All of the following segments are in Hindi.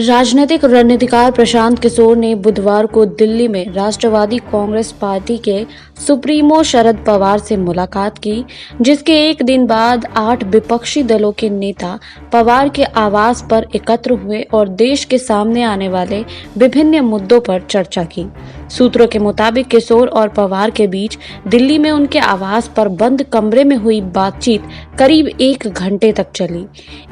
राजनीतिक रणनीतिकार प्रशांत किशोर ने बुधवार को दिल्ली में राष्ट्रवादी कांग्रेस पार्टी के सुप्रीमो शरद पवार से मुलाकात की, जिसके एक दिन बाद 8 विपक्षी दलों के नेता पवार के आवास पर एकत्र हुए और देश के सामने आने वाले विभिन्न मुद्दों पर चर्चा की। सूत्रों के मुताबिक किशोर और पवार के बीच दिल्ली में उनके आवास पर बंद कमरे में हुई बातचीत करीब 1 घंटे तक चली।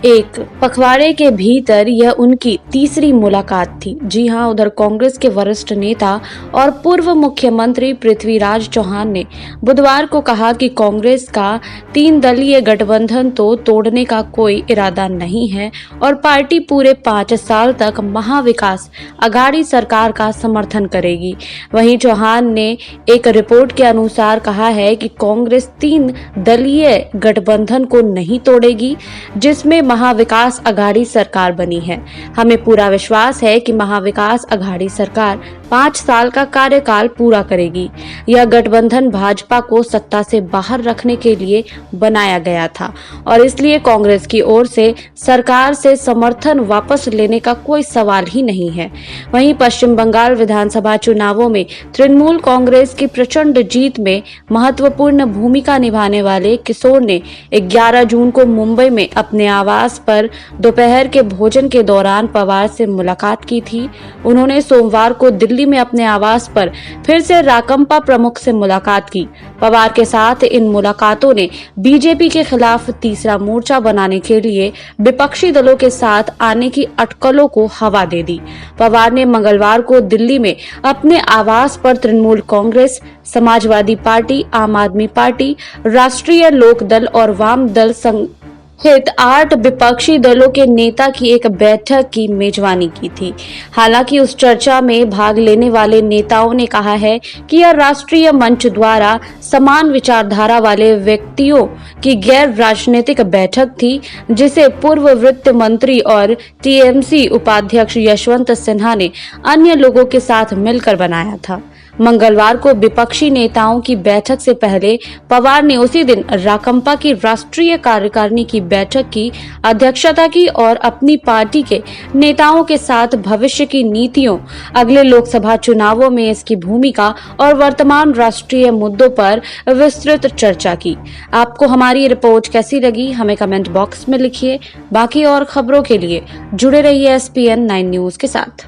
एक पखवाड़े के भीतर यह उनकी तीसरी मुलाकात थी। जी हां, उधर कांग्रेस के वरिष्ठ नेता और पूर्व मुख्यमंत्री पृथ्वीराज चौहान ने बुधवार को कहा कि कांग्रेस का 3 दलीय गठबंधन तो तोड़ने का कोई इरादा नहीं है और पार्टी पूरे 5 साल तक महाविकास अघाड़ी सरकार का समर्थन करेगी। वहीं चौहान ने एक रिपोर्ट के अनुसार कहा है कि कांग्रेस 3 दलीय गठबंधन को नहीं तोड़ेगी, जिसमें महाविकास अघाड़ी सरकार बनी है। हमें पूरा विश्वास है कि महाविकास अघाड़ी सरकार 5 साल का कार्यकाल पूरा करेगी। यह गठबंधन भाजपा को सत्ता से बाहर रखने के लिए बनाया गया था और इसलिए कांग्रेस की ओर से सरकार से समर्थन वापस लेने का कोई सवाल ही नहीं है। वहीं पश्चिम बंगाल विधानसभा चुनावों में तृणमूल कांग्रेस की प्रचंड जीत में महत्वपूर्ण भूमिका निभाने वाले किशोर ने 11 जून को मुंबई में अपने आवास पर दोपहर के भोजन के दौरान पवार से मुलाकात की थी। उन्होंने सोमवार को दिल्ली में अपने आवास पर फिर से राकंपा प्रमुख से मुलाकात की। पवार के साथ इन मुलाकातों ने बीजेपी के खिलाफ तीसरा मोर्चा बनाने के लिए विपक्षी दलों के साथ आने की अटकलों को हवा दे दी। पवार ने मंगलवार को दिल्ली में अपने आवास पर तृणमूल कांग्रेस, समाजवादी पार्टी, आम आदमी पार्टी, राष्ट्रीय लोकदल और वाम दल सहित 8 विपक्षी दलों के नेता की एक बैठक की मेजबानी की थी। हालांकि उस चर्चा में भाग लेने वाले नेताओं ने कहा है कि यह राष्ट्रीय मंच द्वारा समान विचारधारा वाले व्यक्तियों की गैर राजनीतिक बैठक थी, जिसे पूर्व वित्त मंत्री और टीएमसी उपाध्यक्ष यशवंत सिन्हा ने अन्य लोगों के साथ मिलकर बनाया था। मंगलवार को विपक्षी नेताओं की बैठक से पहले पवार ने उसी दिन राकंपा की राष्ट्रीय कार्यकारिणी की बैठक की अध्यक्षता की और अपनी पार्टी के नेताओं के साथ भविष्य की नीतियों, अगले लोकसभा चुनावों में इसकी भूमिका और वर्तमान राष्ट्रीय मुद्दों पर विस्तृत चर्चा की। आपको हमारी रिपोर्ट कैसी लगी, हमें कमेंट बॉक्स में लिखिए। बाकी और खबरों के लिए जुड़े रहिए SPN 9 न्यूज के साथ।